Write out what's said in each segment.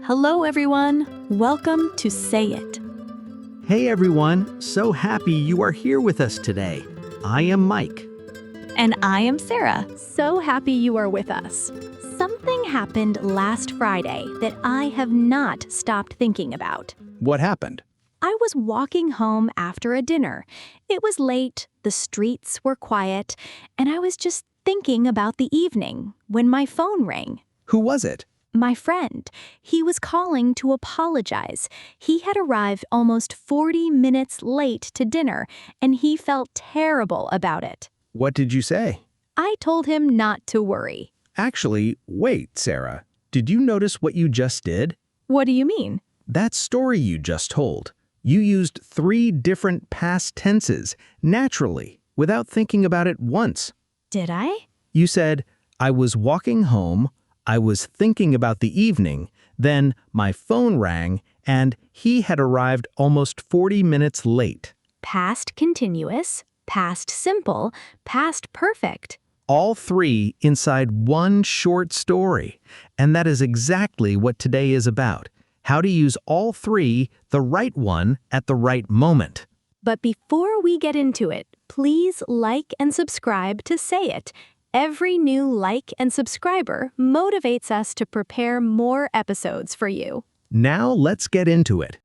Hello, everyone. Welcome to Say It. Hey everyone, so happy you are here with us today. I am Mike. And I am Sarah. So happy you are with us. Something happened last Friday that I have not stopped thinking about. What happened? I was walking home after a dinner. It was late, the streets were quiet, and I was just thinking about the evening when my phone rang. Who was it? My friend. He was calling to apologize. He had arrived almost 40 minutes late to dinner, and he felt terrible about it. What did you say? I told him not to worry. Actually, wait, Sarah. Did you notice what you just did? What do you mean? That story you just told. You used 3 different past tenses, naturally, without thinking about it once. Did I? You said, I was walking home, I was thinking about the evening, then my phone rang, and he had arrived almost 40 minutes late. Past continuous, past simple, past perfect. All 3 inside one short story. And that is exactly what today is about. How to use all 3, the right one, at the right moment. But before we get into it, please like and subscribe to Say It. Every new like and subscriber motivates us to prepare more episodes for you. Now let's get into it.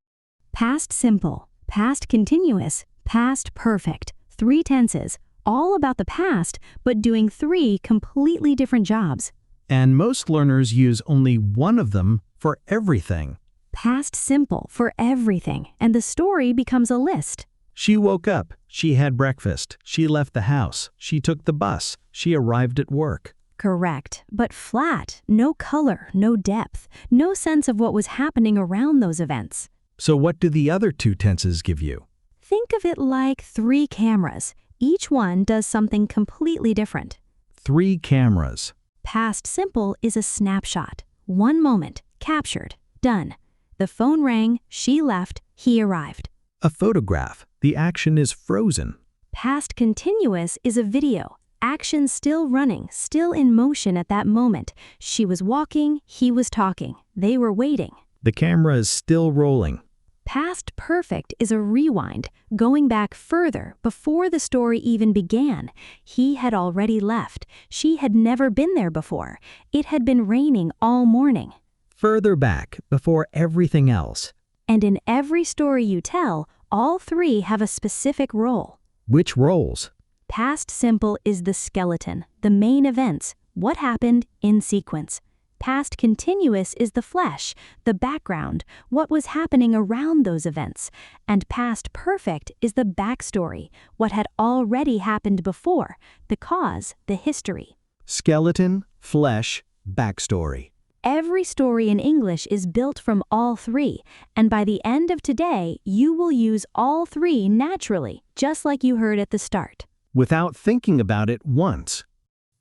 Past simple, past continuous, past perfect. 3 tenses, all about the past, but doing 3 completely different jobs. And most learners use only one of them for everything. Past simple for everything, and the story becomes a list. She woke up, she had breakfast, she left the house, she took the bus, she arrived at work. Correct, but flat, no color, no depth, no sense of what was happening around those events. So what do the other 2 tenses give you? Think of it like 3 cameras. Each one does something completely different. 3 cameras. Past simple is a snapshot. One moment, captured, done. The phone rang, she left, he arrived. A photograph. The action is frozen. Past continuous is a video. Action still running, still in motion at that moment. She was walking, he was talking. They were waiting. The camera is still rolling. Past perfect is a rewind, going back further before the story even began. He had already left. She had never been there before. It had been raining all morning. Further back, before everything else. And in every story you tell, all 3 have a specific role. Which roles? Past simple is the skeleton, the main events, what happened in sequence. Past continuous is the flesh, the background, what was happening around those events. And past perfect is the backstory, what had already happened before, the cause, the history. Skeleton, flesh, backstory. Every story in English is built from all 3, and by the end of today, you will use all 3 naturally, just like you heard at the start. Without thinking about it once.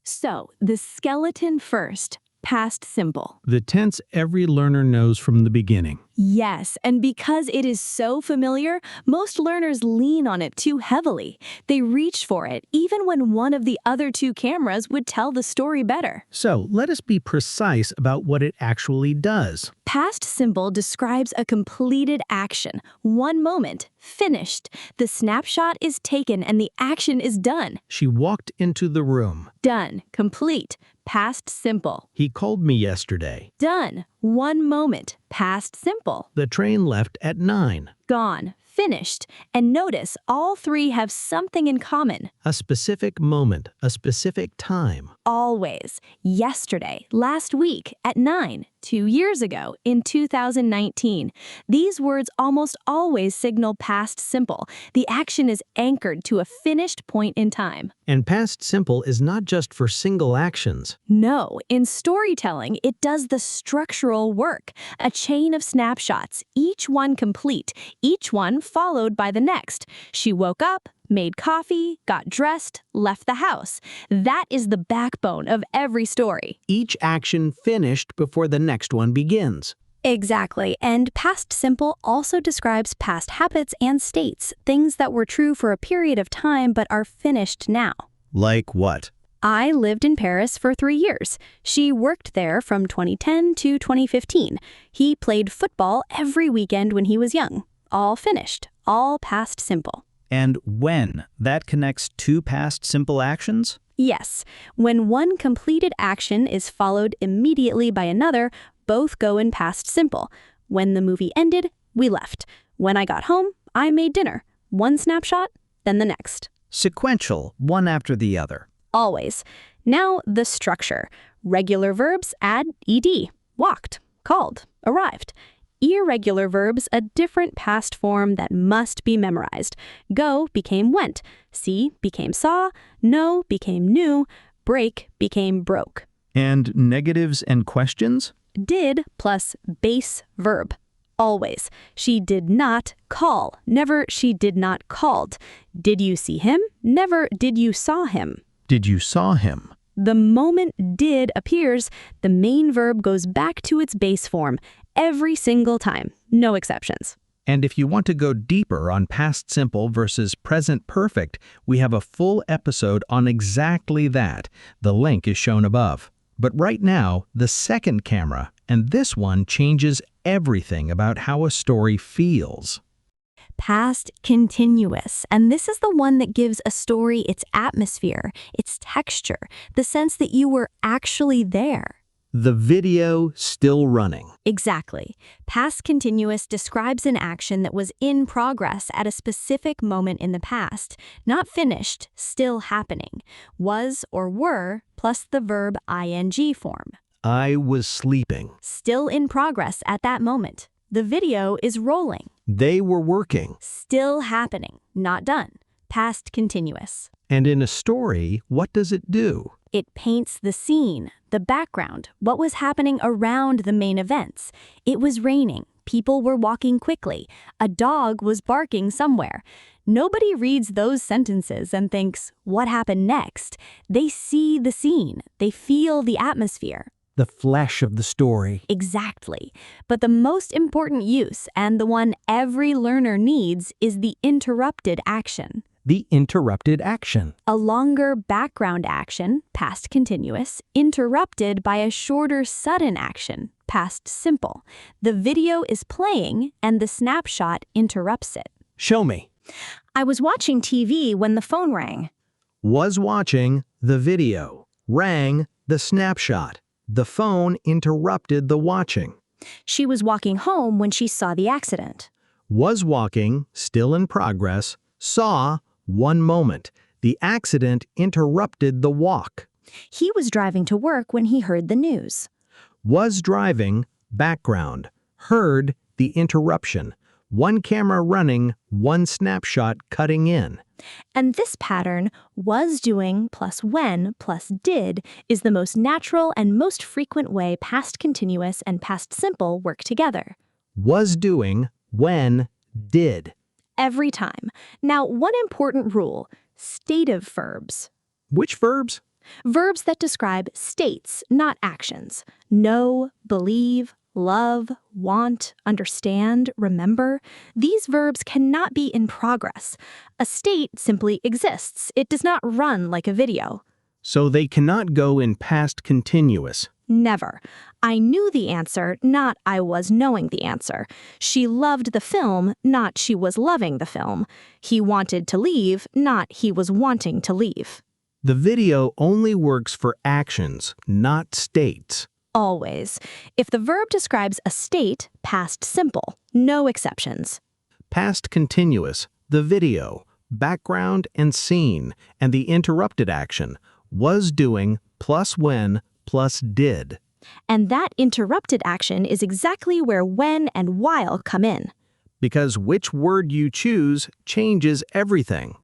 So, the skeleton first. Past simple. The tense every learner knows from the beginning. Yes, and because it is so familiar, most learners lean on it too heavily. They reach for it, even when one of the other 2 cameras would tell the story better. So let us be precise about what it actually does. Past simple describes a completed action. One moment, finished. The snapshot is taken and the action is done. She walked into the room. Done. Complete. Past simple. He called me yesterday. Done. One moment. Past simple. The train left at 9. Gone. Finished. And notice all 3 have something in common. A specific moment, a specific time. Always. Yesterday, last week, at 9, 2 years ago, in 2019. These words almost always signal past simple. The action is anchored to a finished point in time. And past simple is not just for single actions. No, in storytelling, it does the structural work. A chain of snapshots, each one complete, each one followed by the next. She woke up, made coffee, got dressed, left the house. That is the backbone of every story. Each action finished before the next one begins. Exactly, and past simple also describes past habits and states, things that were true for a period of time but are finished now. Like what? I lived in Paris for 3 years. She worked there from 2010 to 2015. He played football every weekend when he was young. All finished. All past simple. And when, that connects two past simple actions? Yes. When one completed action is followed immediately by another, both go in past simple. When the movie ended, we left. When I got home, I made dinner. One snapshot, then the next. Sequential, one after the other. Always. Now the structure. Regular verbs add ed. Walked, called, arrived. Irregular verbs a different past form that must be memorized. Go became went. See became saw. Know became knew. Break became broke. And negatives and questions? Did plus base verb. Always. She did not call. Never she did not called. Did you see him? Never did you saw him. Did you saw him? The moment did appears, the main verb goes back to its base form every single time. No exceptions. And if you want to go deeper on past simple versus present perfect, we have a full episode on exactly that. The link is shown above. But right now, the second camera, and this one changes everything about how a story feels. Past continuous, and this is the one that gives a story its atmosphere, its texture, the sense that you were actually there. The video still running. Exactly. Past continuous describes an action that was in progress at a specific moment in the past, not finished, still happening. Was or were plus the verb ing form. I was sleeping. Still in progress at that moment. The video is rolling. They were working. Still happening, not done. Past continuous. And in a story, what does it do? It paints the scene, the background, what was happening around the main events. It was raining. People were walking quickly. A dog was barking somewhere. Nobody reads those sentences and thinks, what happened next? They see the scene. They feel the atmosphere. The flesh of the story. Exactly. But the most important use, and the one every learner needs, is the interrupted action. The interrupted action. A longer background action, past continuous, interrupted by a shorter sudden action, past simple. The video is playing, and the snapshot interrupts it. Show me. I was watching TV when the phone rang. Was watching the video. Rang the snapshot. The phone interrupted the watching. She was walking home when she saw the accident. Was walking, still in progress, saw, one moment. The accident interrupted the walk. He was driving to work when he heard the news. Was driving, background. Heard, the interruption. One camera running, one snapshot cutting in. And this pattern, was doing plus when plus did, is the most natural and most frequent way past continuous and past simple work together. Was doing, when, did. Every time. Now, one important rule, stative verbs. Which verbs? Verbs that describe states, not actions. Know, believe, love, want, understand, remember. These verbs cannot be in progress. A state simply exists. It does not run like a video. So they cannot go in past continuous. Never. I knew the answer, not I was knowing the answer. She loved the film, not she was loving the film. He wanted to leave, not he was wanting to leave. The video only works for actions, not states. Always. If the verb describes a state, past simple, no exceptions. Past continuous, the video, background and scene, and the interrupted action, was doing plus when plus did. And that interrupted action is exactly where when and while come in. Because which word you choose changes everything.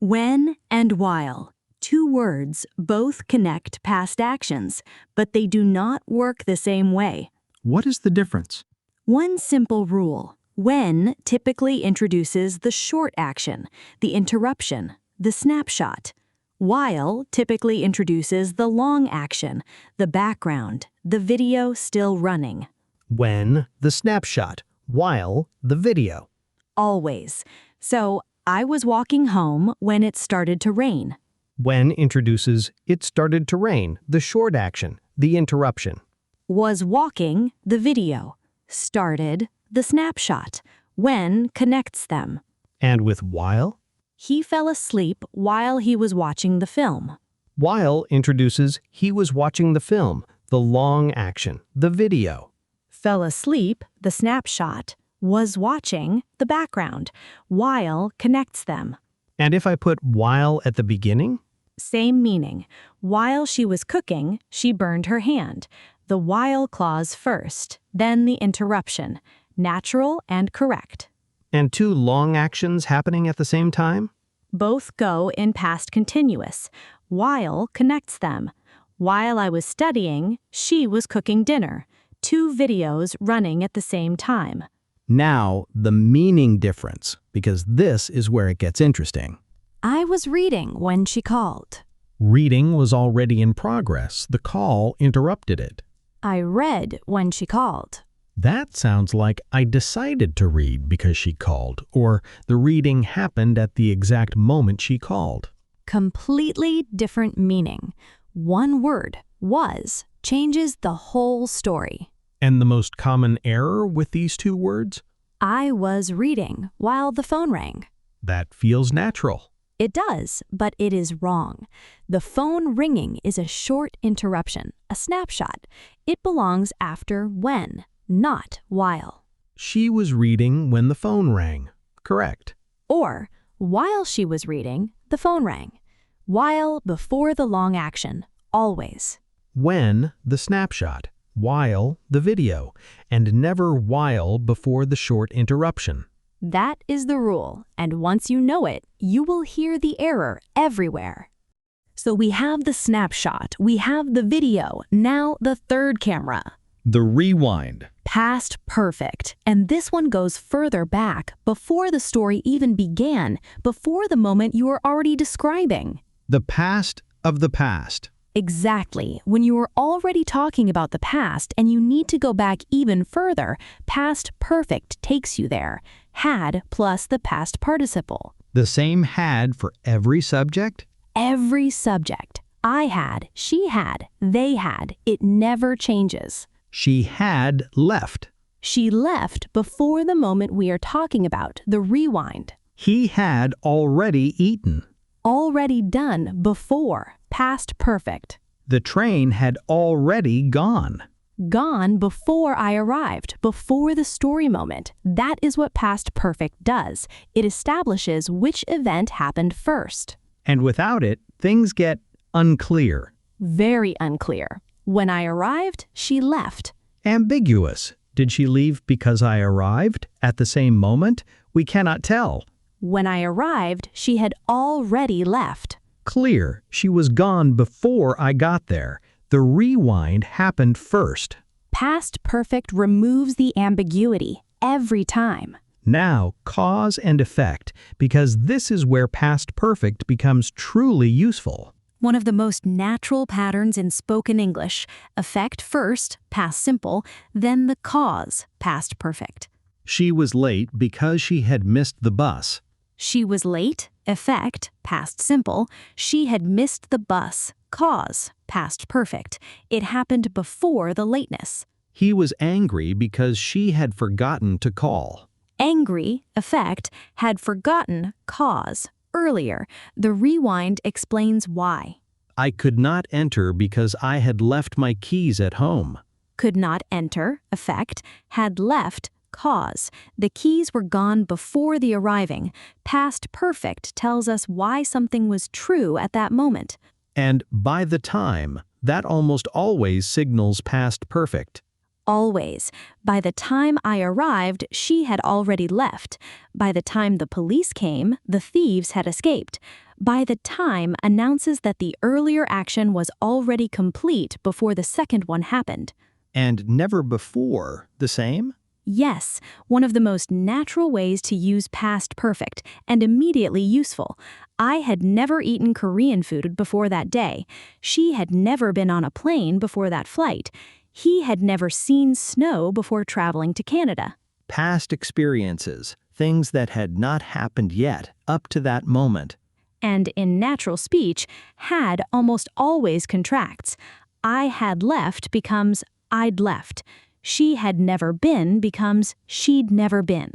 When and while. Two words both connect past actions, but they do not work the same way. What is the difference? One simple rule. When typically introduces the short action, the interruption, the snapshot. While typically introduces the long action, the background, the video still running. When, the snapshot. While, the video. Always. So, I was walking home when it started to rain. When introduces it started to rain, the short action, the interruption. Was walking, the video. Started, the snapshot. When connects them. And with while? He fell asleep while he was watching the film. While introduces he was watching the film, the long action, the video. Fell asleep, the snapshot. Was watching, the background. While connects them. And if I put while at the beginning? Same meaning. While she was cooking, she burned her hand. The while clause first, then the interruption. Natural and correct. And two long actions happening at the same time? Both go in past continuous. While connects them. While I was studying, she was cooking dinner. Two videos running at the same time. Now, the meaning difference, because this is where it gets interesting. I was reading when she called. Reading was already in progress. The call interrupted it. I read when she called. That sounds like I decided to read because she called, or the reading happened at the exact moment she called. Completely different meaning. One word, was, changes the whole story. And the most common error with these two words? I was reading while the phone rang. That feels natural. It does, but it is wrong. The phone ringing is a short interruption, a snapshot. It belongs after when, not while. She was reading when the phone rang. Correct. Or, while she was reading, the phone rang. While before the long action, always. When, the snapshot. While, the video. And never while before the short interruption. That is the rule, and once you know it, you will hear the error everywhere. So we have the snapshot, we have the video, now the third camera. The rewind. Past perfect. And this one goes further back, before the story even began, before the moment you are already describing. The past of the past. Exactly. When you are already talking about the past and you need to go back even further, past perfect takes you there. Had plus the past participle. The same had for every subject? Every subject. I had, she had, they had. It never changes. She had left. She left before the moment we are talking about, the rewind. He had already eaten. Already done before, past perfect. The train had already gone. Gone before I arrived, before the story moment. That is what past perfect does. It establishes which event happened first. And without it, things get unclear. Very unclear. When I arrived, she left. Ambiguous. Did she leave because I arrived at the same moment? We cannot tell. When I arrived, she had already left. Clear. She was gone before I got there. The rewind happened first. Past perfect removes the ambiguity every time. Now, cause and effect, because this is where past perfect becomes truly useful. One of the most natural patterns in spoken English. Effect first, past simple, then the cause, past perfect. She was late because she had missed the bus. She was late, effect, past simple. She had missed the bus, cause, past perfect. It happened before the lateness. He was angry because she had forgotten to call. Angry, effect, had forgotten, cause. Earlier, the rewind explains why. I could not enter because I had left my keys at home. Could not enter, effect, had left, cause. The keys were gone before the arriving. Past perfect tells us why something was true at that moment. And by the time, that almost always signals past perfect. Always. By the time I arrived, she had already left. By the time the police came, the thieves had escaped. By the time announces that the earlier action was already complete before the second one happened. And never before the same? Yes, one of the most natural ways to use past perfect, and immediately useful. I had never eaten Korean food before that day. She had never been on a plane before that flight. He had never seen snow before traveling to Canada. Past experiences, things that had not happened yet up to that moment. And in natural speech, had almost always contracts. I had left becomes I'd left. She had never been becomes she'd never been.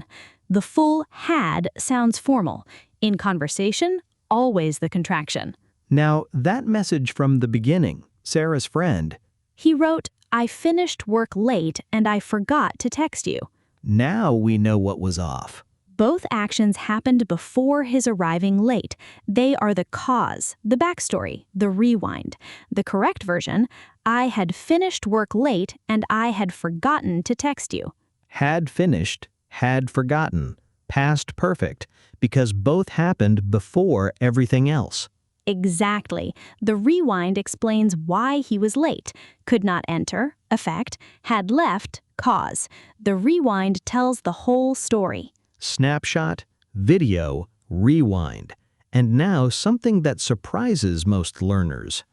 The full had sounds formal. In conversation, always the contraction. Now, that message from the beginning, Sarah's friend, He wrote, I finished work late and I forgot to text you. now we know what was off. Both actions happened before his arriving late. They are the cause, the backstory, the rewind. The correct version, I had finished work late and I had forgotten to text you. Had finished, had forgotten, past perfect, because both happened before everything else. Exactly. The rewind explains why he was late. Could not enter, effect, had left, cause. The rewind tells the whole story. Snapshot, video, rewind. And now something that surprises most learners.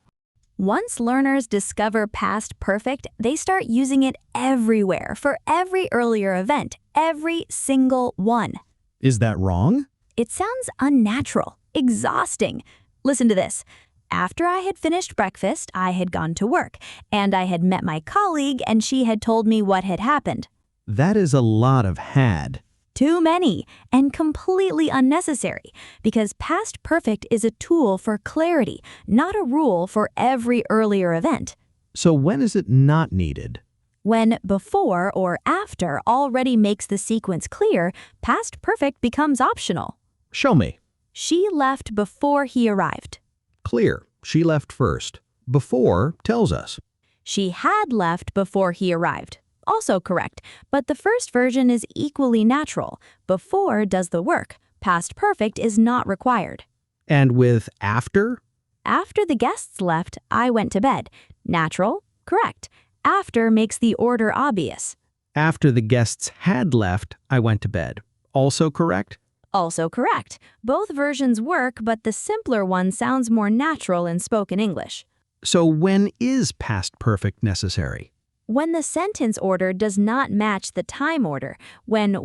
Once learners discover past perfect, they start using it everywhere for every earlier event, every single one. Is that wrong? It sounds unnatural, exhausting. Listen to this. After I had finished breakfast, I had gone to work, and I had met my colleague, and she had told me what had happened. That is a lot of had. Too many, and completely unnecessary, because past perfect is a tool for clarity, not a rule for every earlier event. So when is it not needed? When before or after already makes the sequence clear, past perfect becomes optional. Show me. She left before he arrived. Clear. She left first. Before tells us. She had left before he arrived. Also correct, but the first version is equally natural. Before does the work. Past perfect is not required. And with after? After the guests left, I went to bed. Natural, correct. After makes the order obvious. After the guests had left, I went to bed. Also correct? Also correct. Both versions work, but the simpler one sounds more natural in spoken English. So when is past perfect necessary? When the sentence order does not match the time order, when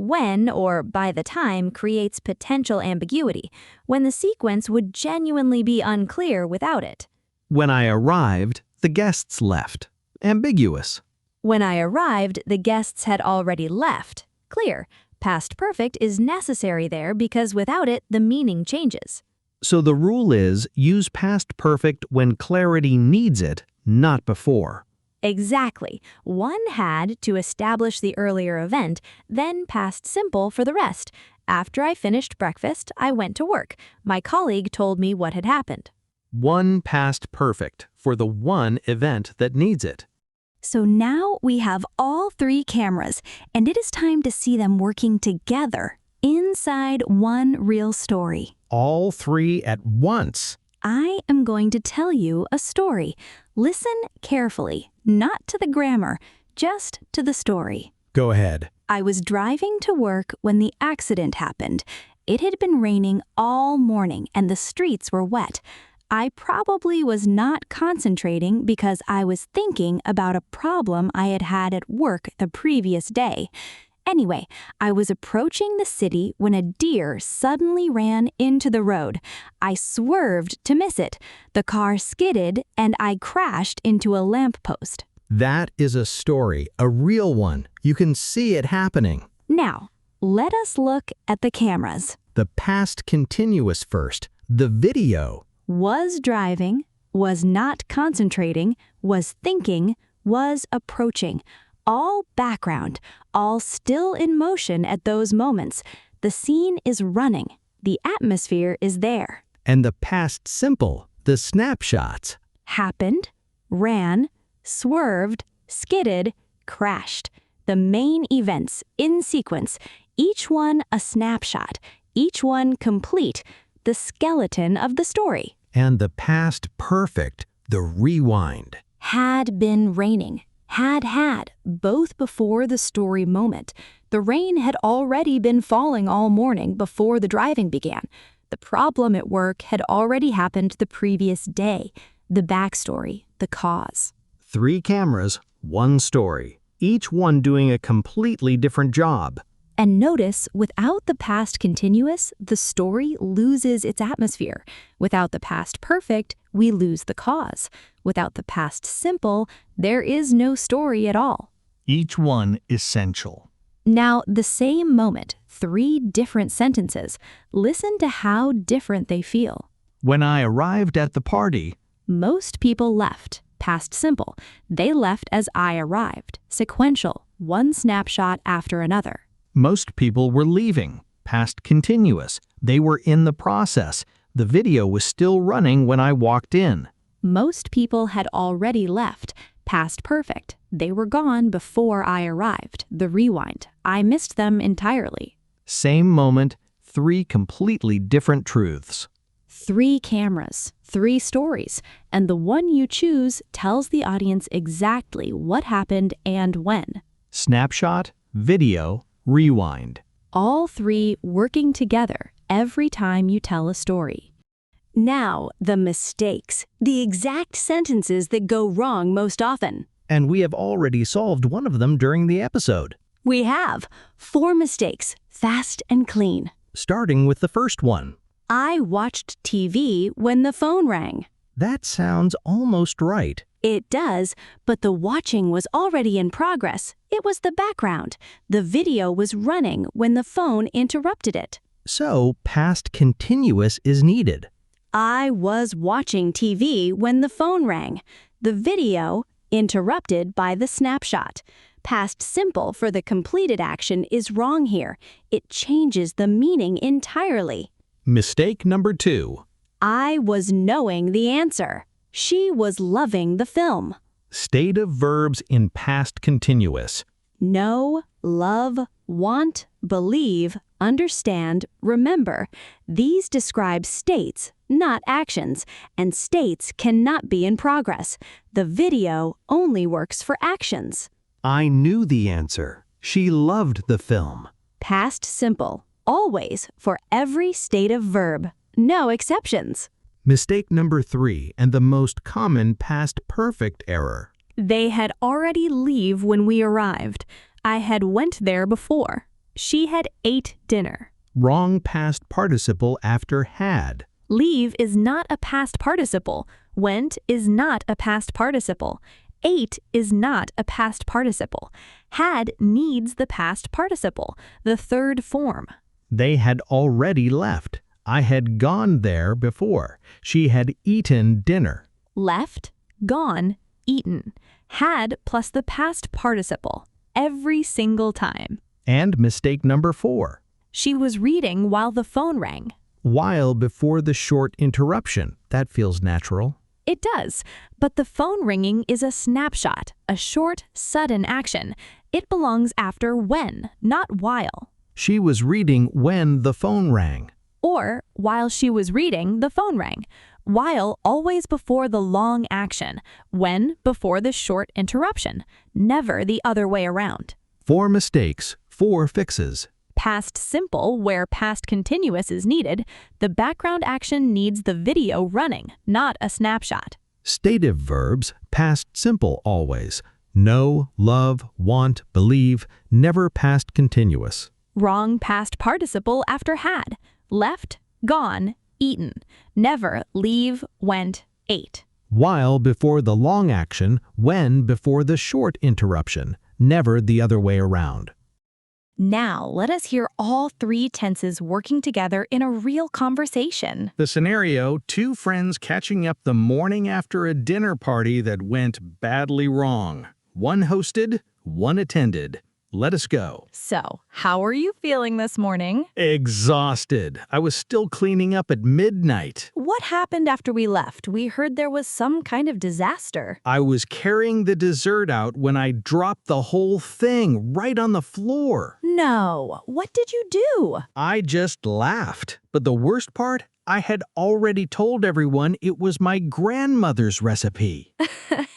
or by the time creates potential ambiguity, when the sequence would genuinely be unclear without it. When I arrived, the guests left. Ambiguous. When I arrived, the guests had already left. Clear. Past perfect is necessary there because without it, the meaning changes. So the rule is use past perfect when clarity needs it, not before. Exactly. One had to establish the earlier event, then past simple for the rest. After I finished breakfast, I went to work. My colleague told me what had happened. One past perfect for the one event that needs it. So now we have all three cameras, and it is time to see them working together inside one real story. All three at once. I am going to tell you a story. Listen carefully, not to the grammar, just to the story. Go ahead. I was driving to work when the accident happened. It had been raining all morning and the streets were wet. I probably was not concentrating because I was thinking about a problem I had had at work the previous day. Anyway, I was approaching the city when a deer suddenly ran into the road. I swerved to miss it. The car skidded and I crashed into a lamppost. That is a story, a real one. You can see it happening. Now, let us look at the cameras. The past continuous first. The video. Was driving, was not concentrating, was thinking, was approaching. All background, all still in motion at those moments. The scene is running. The atmosphere is there. And the past simple, the snapshots. Happened, ran, swerved, skidded, crashed. The main events in sequence, each one a snapshot, each one complete, the skeleton of the story. And the past perfect, the rewind. Had been raining. Had, both before the story moment. The rain had already been falling all morning before the driving began. The problem at work had already happened the previous day. The backstory, the cause. 3 cameras, 1 story. Each one doing a completely different job. And notice, without the past continuous, the story loses its atmosphere. Without the past perfect, we lose the cause. Without the past simple, there is no story at all. Each one essential. Now, the same moment, 3 different sentences. Listen to how different they feel. When I arrived at the party, Most people left. Past simple. They left as I arrived. Sequential. One snapshot after another. most people were leaving. Past continuous. They were in the process. The video was still running when I walked in. Most people had already left. Past perfect. They were gone before I arrived. The rewind. I missed them entirely. Same moment, 3 completely different truths. 3 cameras, 3 stories, and the one you choose tells the audience exactly what happened and when. Snapshot, video, rewind. All 3 working together every time you tell a story. Now, the mistakes, the exact sentences that go wrong most often. And we have already solved one of them during the episode. We have 4 mistakes, fast and clean. Starting with the first one. I watched TV when the phone rang. That sounds almost right. It does, but the watching was already in progress. It was the background. The video was running when the phone interrupted it. So, past continuous is needed. I was watching TV when the phone rang. The video interrupted by the snapshot. Past simple for the completed action is wrong here. It changes the meaning entirely. Mistake number 2. I was knowing the answer. She was loving the film. Stative verbs in past continuous. Know, love, want, believe, understand, remember. These describe states, not actions, and states cannot be in progress. The video only works for actions. I knew the answer. She loved the film. Past simple, always for every stative verb. No exceptions. Mistake number 3, and the most common past perfect error. They had already leave when we arrived. I had went there before. She had ate dinner. Wrong past participle after had. Leave is not a past participle. Went is not a past participle. Ate is not a past participle. Had needs the past participle, the third form. They had already left. I had gone there before. She had eaten dinner. Left, gone, eaten. Had plus the past participle. Every single time. And mistake number 4. She was reading while the phone rang. While before the short interruption. That feels natural. It does, but the phone ringing is a snapshot, a short, sudden action. It belongs after when, not while. She was reading when the phone rang. Or while she was reading, the phone rang. While always before the long action, when before the short interruption, never the other way around. 4 mistakes, 4 fixes. Past simple, where past continuous is needed, the background action needs the video running, not a snapshot. Stative verbs, past simple always. Know, love, want, believe, never past continuous. Wrong past participle after had. Left, gone, eaten. Never leave, went, ate. While before the long action, when before the short interruption, never the other way around. Now, let us hear all 3 tenses working together in a real conversation. The scenario, 2 friends catching up the morning after a dinner party that went badly wrong. One hosted, one attended. Let us go. So, how are you feeling this morning? Exhausted. I was still cleaning up at midnight. What happened after we left? We heard there was some kind of disaster. I was carrying the dessert out when I dropped the whole thing right on the floor. No, what did you do? I just laughed. But the worst part, I had already told everyone it was my grandmother's recipe.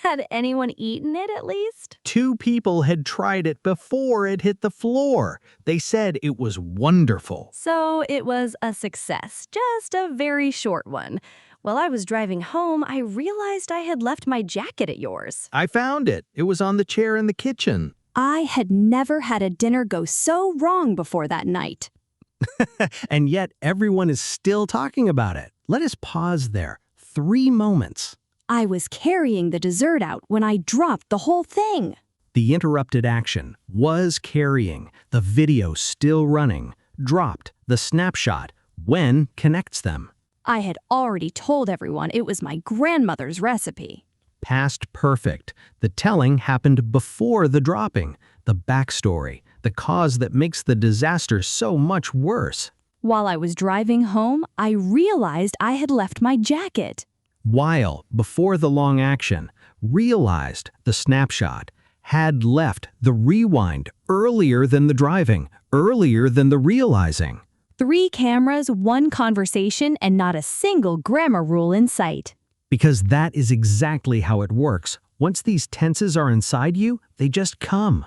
Had anyone eaten it at least? 2 people had tried it before it hit the floor. They said it was wonderful. So it was a success, just a very short one. While I was driving home, I realized I had left my jacket at yours. I found it. It was on the chair in the kitchen. I had never had a dinner go so wrong before that night. And yet everyone is still talking about it. Let us pause there. 3 moments. I was carrying the dessert out when I dropped the whole thing. The interrupted action was carrying, the video still running, dropped, the snapshot, when connects them. I had already told everyone it was my grandmother's recipe. Past perfect. The telling happened before the dropping, the backstory, the cause that makes the disaster so much worse. While I was driving home, I realized I had left my jacket. While, before the long action, realized, the snapshot, had left, the rewind, earlier than the driving, earlier than the realizing. 3 cameras, 1 conversation, and not a single grammar rule in sight. Because that is exactly how it works. Once these tenses are inside you, they just come.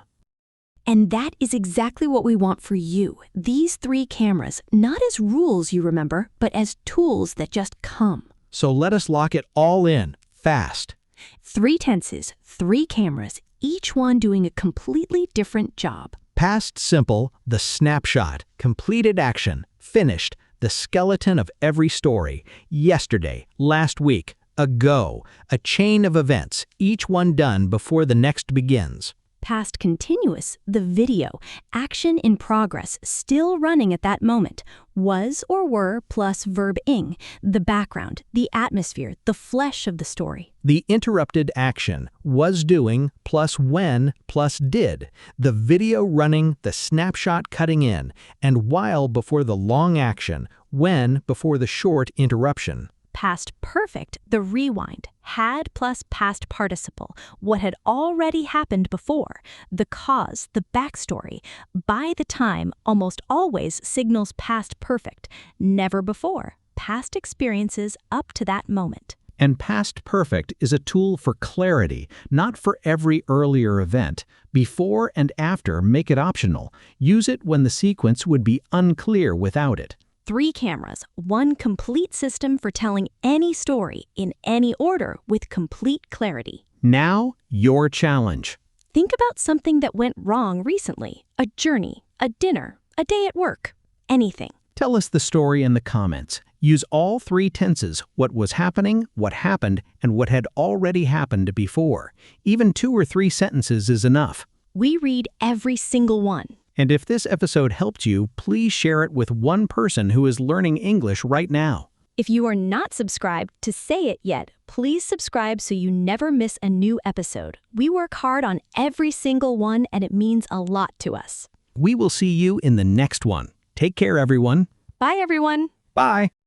And that is exactly what we want for you. These 3 cameras, not as rules, you remember, but as tools that just come. So let us lock it all in, fast. 3 tenses, 3 cameras, each one doing a completely different job. Past simple, the snapshot, completed action, finished, the skeleton of every story, yesterday, last week, ago, a chain of events, each one done before the next begins. Past continuous, the video, action in progress, still running at that moment, was or were plus verb ing, the background, the atmosphere, the flesh of the story. The interrupted action, was doing, plus when, plus did, the video running, the snapshot cutting in, and while before the long action, when before the short interruption. Past perfect, the rewind, had plus past participle, what had already happened before, the cause, the backstory, by the time almost always signals past perfect, never before, past experiences up to that moment. And past perfect is a tool for clarity, not for every earlier event. Before and after make it optional. Use it when the sequence would be unclear without it. 3 cameras, 1 complete system for telling any story in any order with complete clarity. Now, your challenge. Think about something that went wrong recently. A journey, a dinner, a day at work, anything. Tell us the story in the comments. Use all 3 tenses, what was happening, what happened, and what had already happened before. Even 2 or 3 sentences is enough. We read every single one. And if this episode helped you, please share it with one person who is learning English right now. If you are not subscribed to Say It yet, please subscribe so you never miss a new episode. We work hard on every single one, and it means a lot to us. We will see you in the next one. Take care, everyone. Bye, everyone. Bye.